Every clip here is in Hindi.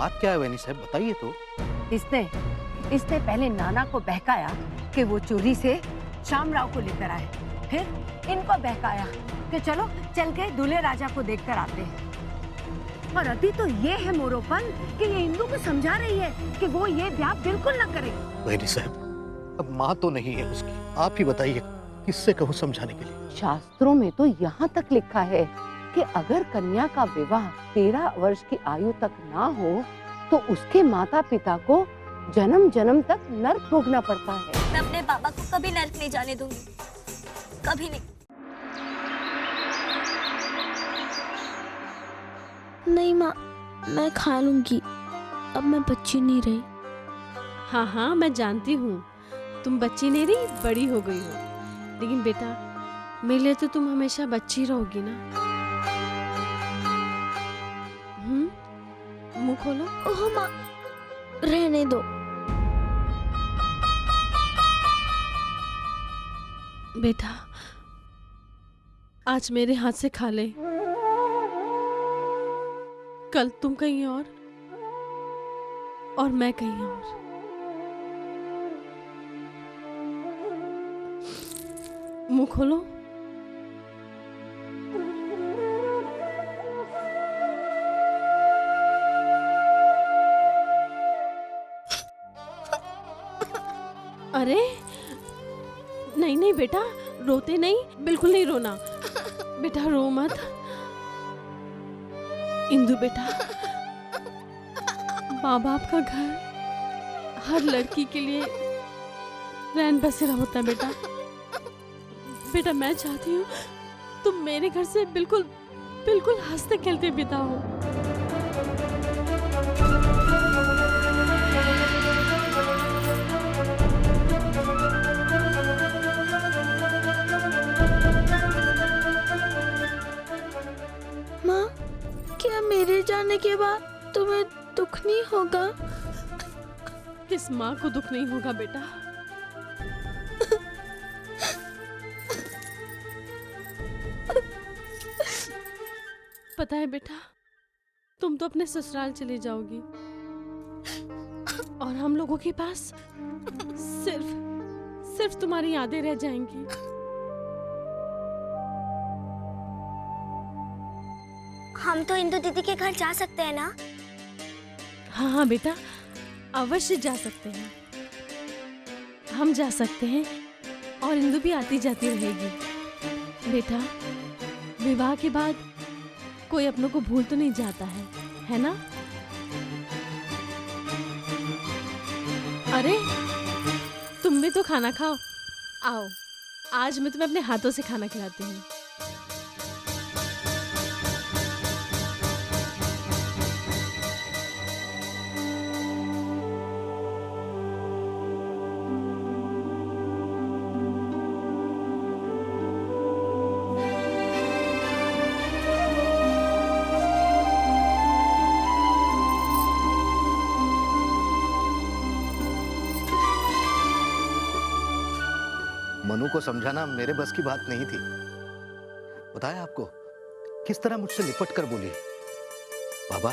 बात क्या है वैनी साहब, बताइए तो। इसने पहले नाना को बहकाया कि वो चोरी से शामराव को लेकर आए, फिर इनको बहकाया कि चलो चल के दूल्हे राजा को देखकर आते हैं। और अभी तो ये है मोरोपन कि ये इंदु को समझा रही है कि वो ये ब्याह बिल्कुल न करे। वैनी साहब, अब माँ तो नहीं है उसकी, आप ही बताइए किससे कहूँ समझाने के लिए। शास्त्रों में तो यहाँ तक लिखा है कि अगर कन्या का विवाह 13 वर्ष की आयु तक ना हो तो उसके माता पिता को जन्म जन्म तक नर्क भोगना पड़ता है। मैं अपने बाबा को कभी नर्क नहीं जाने दूंगी, कभी नहीं। नहीं माँ, मैं खा लूंगी, अब मैं बच्ची नहीं रही। हाँ हाँ, मैं जानती हूँ तुम बच्ची नहीं रही, बड़ी हो गई हो, लेकिन बेटा मेरे लिए तो तुम हमेशा बच्ची रहोगी ना। मुंह खोलो। ओह माँ, रहने दो। बेटा आज मेरे हाथ से खा ले, कल तुम कहीं और मैं कहीं और। मुंह खोलो। अरे नहीं नहीं बेटा, रोते नहीं, बिल्कुल नहीं रोना बेटा, रो मत। इंदु बेटा, माँ बाप का घर हर लड़की के लिए रैन बसेरा होता है बेटा। बेटा मैं चाहती हूँ तुम मेरे घर से बिल्कुल बिल्कुल हंसते खेलते बिताओ। माँ, क्या मेरे जाने के बाद तुम्हें दुख नहीं होगा? किस माँ को दुख नहीं होगा बेटा? पता है बेटा, तुम तो अपने ससुराल चली जाओगी और हम लोगों के पास सिर्फ तुम्हारी यादें रह जाएंगी। हम तो इंदु दीदी के घर जा सकते हैं ना? हाँ हाँ बेटा, अवश्य जा सकते हैं, हम जा सकते हैं और इंदु भी आती जाती रहेगी। बेटा विवाह के बाद कोई अपनों को भूल तो नहीं जाता है ना? अरे तुम भी तो खाना खाओ, आओ आज मैं तुम्हें अपने हाथों से खाना खिलाती हूँ। मनु को समझाना मेरे बस की बात नहीं थी। बताया आपको किस तरह मुझसे लिपट कर बोली, बाबा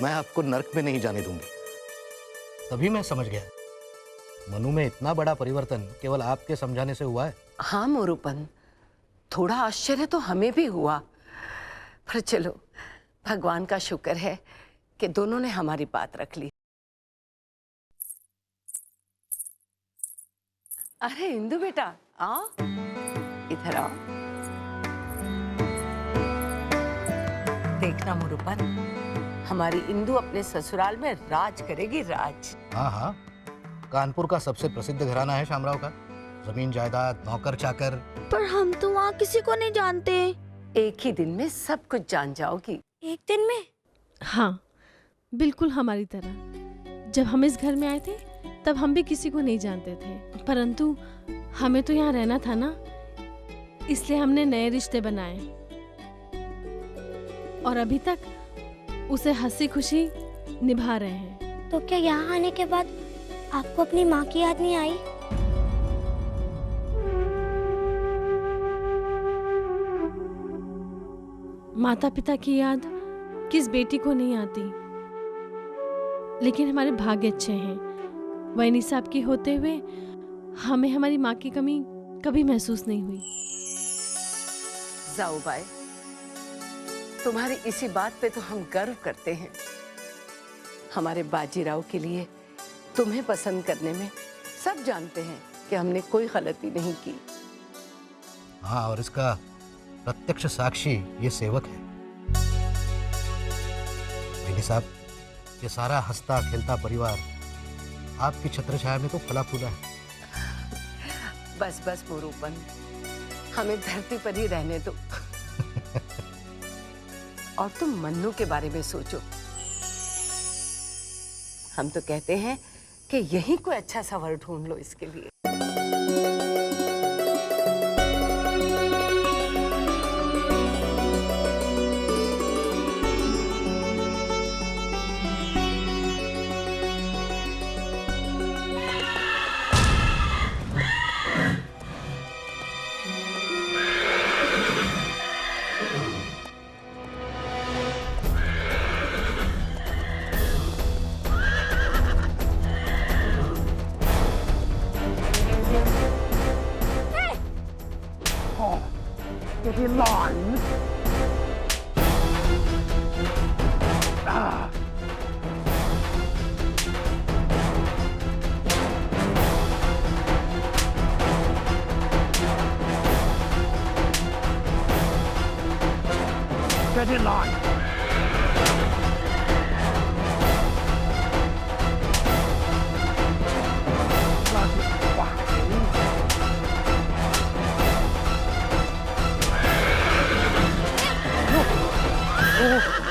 मैं आपको नर्क में नहीं जाने दूंगी। तभी मैं समझ गया मनु में इतना बड़ा परिवर्तन केवल आपके समझाने से हुआ है। हाँ मोरूपन, थोड़ा आश्चर्य तो हमें भी हुआ, पर चलो भगवान का शुक्र है कि दोनों ने हमारी बात रख ली। अरे इंदु बेटा आओ, इधर आओ। देखना मोरूपन, हमारी इंदु अपने ससुराल में राज करेगी, राज। हाँ हाँ, कानपुर का सबसे प्रसिद्ध घराना है शामराव का, जमीन जायदाद नौकर चाकर। पर हम तो वहाँ किसी को नहीं जानते। एक ही दिन में सब कुछ जान जाओगी। एक दिन में? हाँ बिल्कुल हमारी तरह। जब हम इस घर में आए थे तब हम भी किसी को नहीं जानते थे, परंतु हमें तो यहाँ रहना था ना, इसलिए हमने नए रिश्ते बनाए और अभी तक उसे हंसी खुशी निभा रहे हैं। तो क्या यहाँ आने के बाद आपको अपनी माँ की याद नहीं आई? माता पिता की याद किस बेटी को नहीं आती, लेकिन हमारे भाग्य अच्छे हैं। वैनी साहब के होते हुए हमें हमारी माँ की कमी कभी महसूस नहीं हुई। जाओ बाई, तुम्हारी इसी बात पे तो हम गर्व करते हैं। हमारे बाजीराव के लिए तुम्हें पसंद करने में सब जानते हैं कि हमने कोई गलती नहीं की। हाँ, और इसका प्रत्यक्ष साक्षी ये सेवक है। वैनी साहब, ये सारा हंसता खेलता परिवार आपकी छत्रछाया में तो फला फूला है। बस बस मोरूपन, हमें धरती पर ही रहने दो। और तुम मन्नू के बारे में सोचो। हम तो कहते हैं कि यही कोई अच्छा सा वर ढूंढ लो इसके लिए।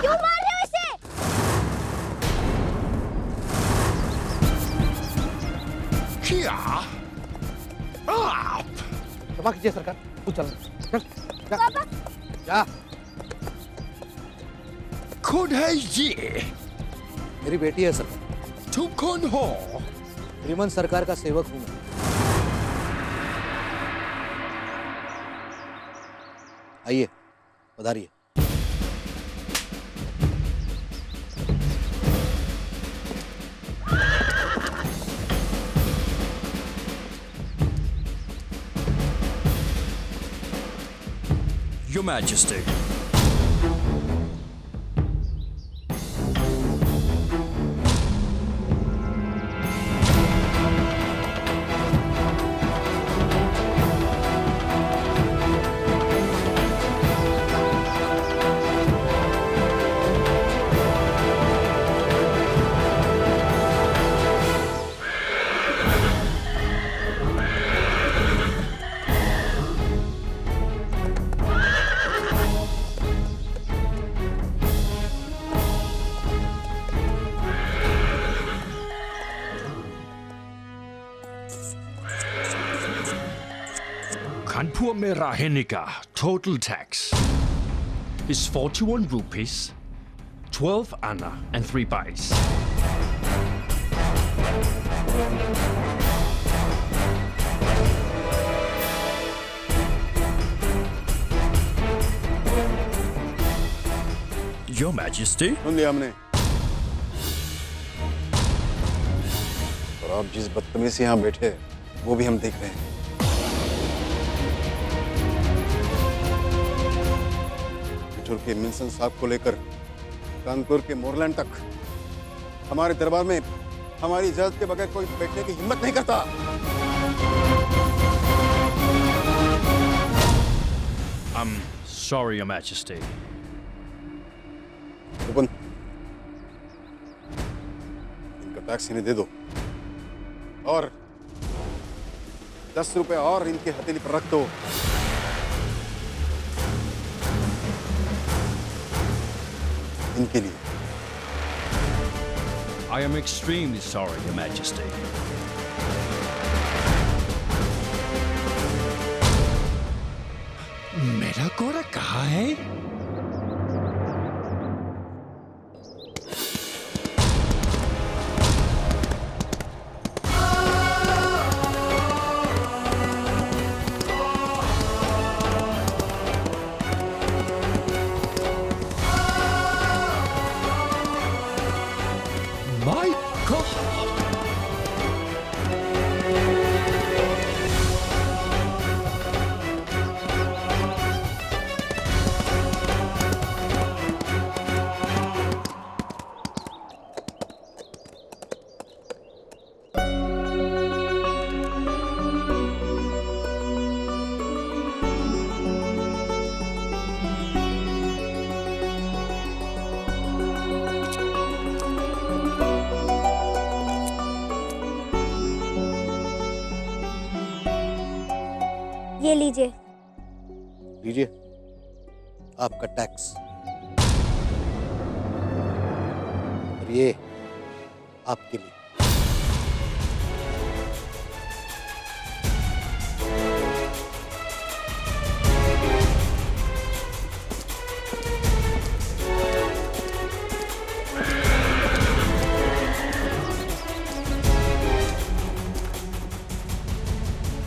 क्यों मार रहे हो इसे? क्षमा कीजिए सरकार, तू चल जा, जा। कौन है ये? मेरी बेटी है सरकार। तुम कौन हो? श्रीमंत सरकार का सेवक हूँ मैं। आइए, पधारिए। Your Majesty. Kanpur में रहने का total tax is 41 rupees, 12 anna and 3 pice. Your Majesty. सुन लिया हमने। और आप जिस बदतमीजी से यहाँ बैठे वो भी हम देख रहे हैं। बिठूर के मिल्सन साहब को लेकर कानपुर के मोरलैंड तक हमारे दरबार में हमारी इजाजत के बगैर कोई बैठने की हिम्मत नहीं करता। I'm sorry, Your Majesty. Rupan, इनका टैक्स इन्हें दे दो और 10 रुपए और इनकी हथेली पर रख दो। इनके लिए। I am extremely sorry, Your Majesty. मेरा घोड़ा कहाँ है? My ये लीजिए। लीजिए आपका टैक्स, और ये आपके लिए।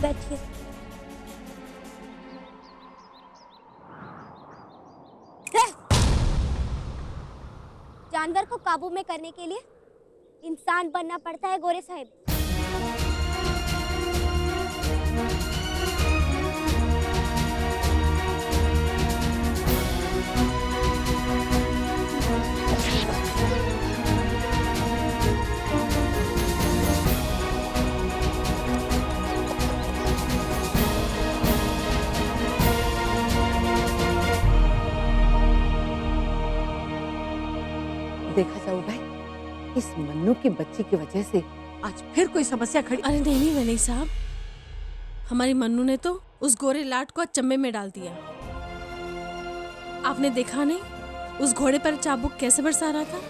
बैठिए। जानवर को काबू में करने के लिए इंसान बनना पड़ता है गोरे साहब। देखा जाओ भाई, इस मन्नू की बच्ची की वजह से आज फिर कोई समस्या खड़ी। अरे नहीं वली साहब, हमारी मन्नू ने तो उस गोरे लाट को चम्मे में डाल दिया। आपने देखा नहीं उस घोड़े पर चाबुक कैसे बरसा रहा था?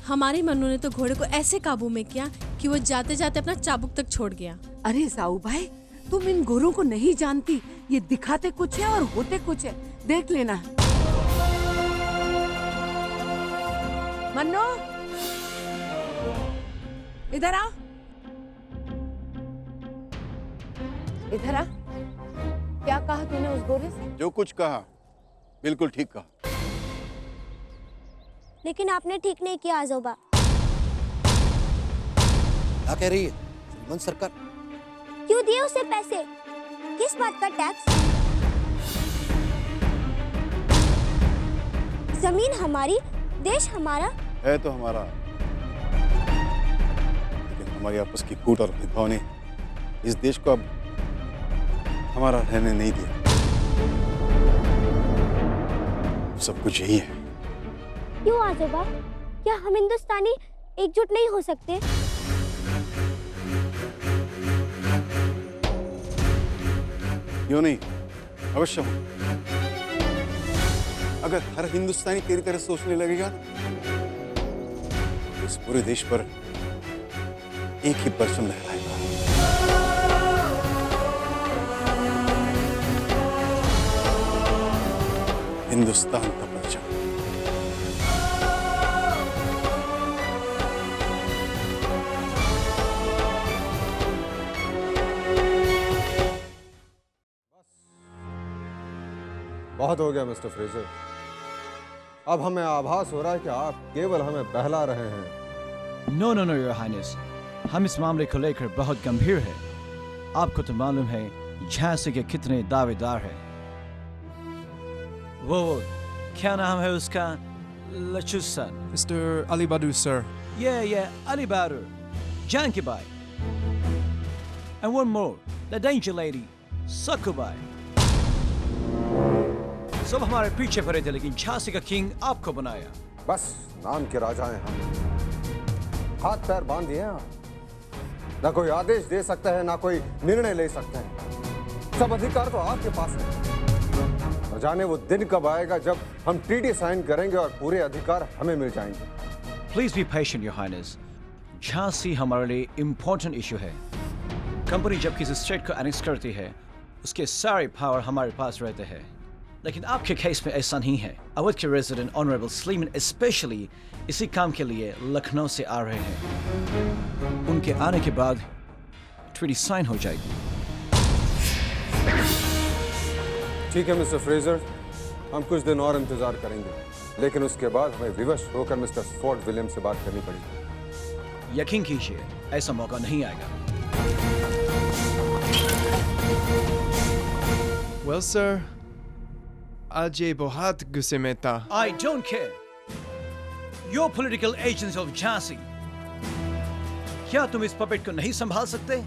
हमारी मन्नू ने तो घोड़े को ऐसे काबू में किया कि वो जाते जाते अपना चाबुक तक छोड़ गया। अरे जाऊ भाई, तुम इन गोरों को नहीं जानती, ये दिखाते कुछ है और होते कुछ है, देख लेना। मन्नू इधर आ, इधर आ। क्या कहा तूने उस गोरे से? जो कुछ कहा बिल्कुल ठीक कहा। लेकिन आपने ठीक नहीं किया आजोबा। क्या कह रही है श्रीमंत सरकार? क्यों दिए उसे पैसे? किस बात का टैक्स? जमीन हमारी, देश हमारा है तो हमारा, लेकिन हमारी आपस की कूट और भेदभाव ने इस देश को अब हमारा रहने नहीं दिया। सब कुछ यही है। क्यों आजोबा? क्या हम हिंदुस्तानी एकजुट नहीं हो सकते? क्यों नहीं, अवश्य हो। अगर हर हिंदुस्तानी तेरी तरह सोचने लगेगा तो इस पूरे देश पर एक ही परचम लहराएगा। हिंदुस्तान का परचम। बहुत हो गया मिस्टर फ्रेजर। अब हमें आभास हो रहा है कि आप केवल हमें बहला रहे हैं। No no no your highness, हम इस मामले को लेकर बहुत गंभीर हैं। आपको तो मालूम है झांसी के कितने दावेदार हैं। वो क्या नाम है उसका? लचुसन। Mister Ali Bahadur sir. ये Ali Bahadur, Janki Bai, and one more, the danger lady, Sakubai. सब हमारे पीछे पड़े थे, लेकिन झांसी का किंग आपको बनाया। बस नाम के राजा हैं हम। हाथ पैर बांध दिए हैं आप। ना कोई आदेश दे सकता है, ना कोई निर्णय ले सकते हैं। सब अधिकार तो आपके पास है। और जाने वो दिन कब आएगा जब हम ट्रीटी साइन करेंगे और पूरे अधिकार हमें मिल जाएंगे। Please be patient your highness. Jhansi हमारे लिए इम्पोर्टेंट इशू है। कंपनी जब किसी स्टेट को एनेक्स करती है, उसके सारे पावर हमारे पास रहते हैं। लेकिन आपके केस में ऐसा नहीं है। अवध के रेजिडेंट ऑनरेबल स्लीमन स्पेशली इसी काम के लिए लखनऊ से आ रहे हैं। उनके आने के बाद ट्रीटी साइन हो जाएगी। ठीक है मिस्टर फ्रेजर, हम कुछ दिन और इंतजार करेंगे, लेकिन उसके बाद हमें विवश होकर मिस्टर फोर्ट विलियम से बात करनी पड़ेगी। यकीन कीजिए ऐसा मौका नहीं आएगा। Well, sir, आज ये बहुत गुस्से में था। I don't care. You're political agents of Jhansi. क्या तुम इस पपेट को नहीं संभाल सकते?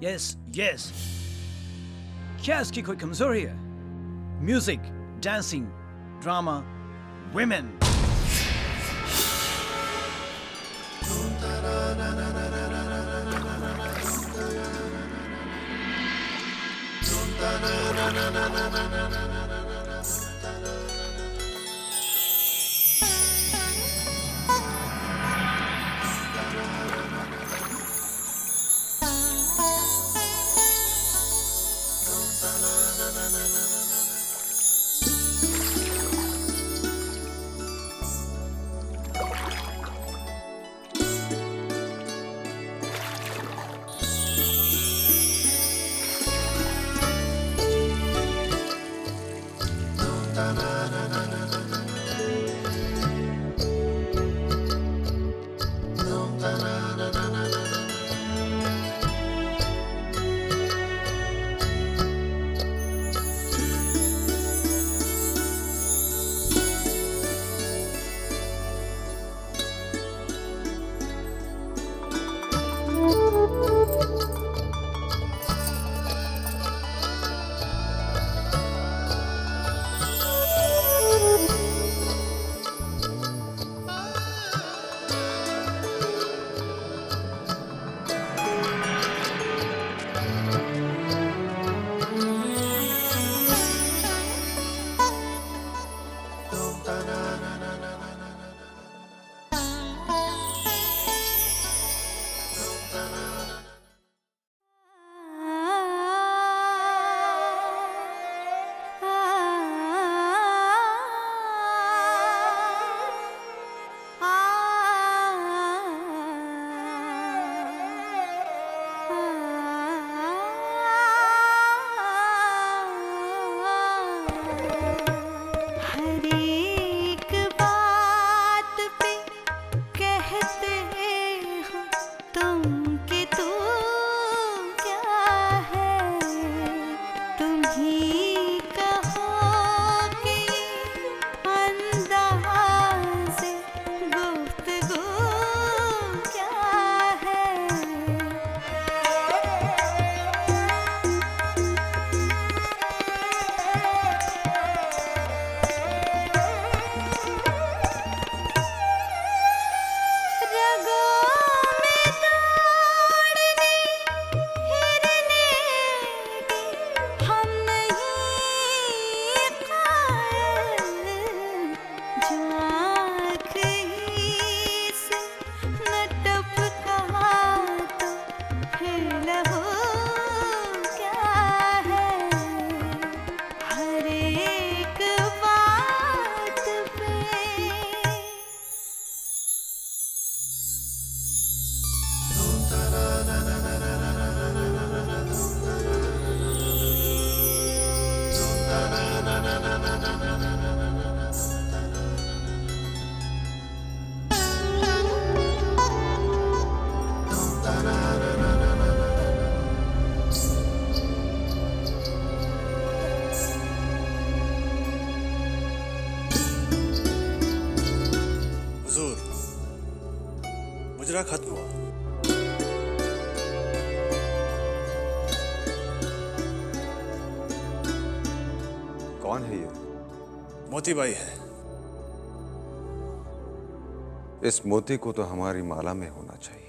Yes, yes. क्या इसकी कोई कमजोरी है? Music, dancing, drama, women. मुजरा खत्म हुआ। कौन है ये? मोती बाई है। इस मोती को तो हमारी माला में होना चाहिए।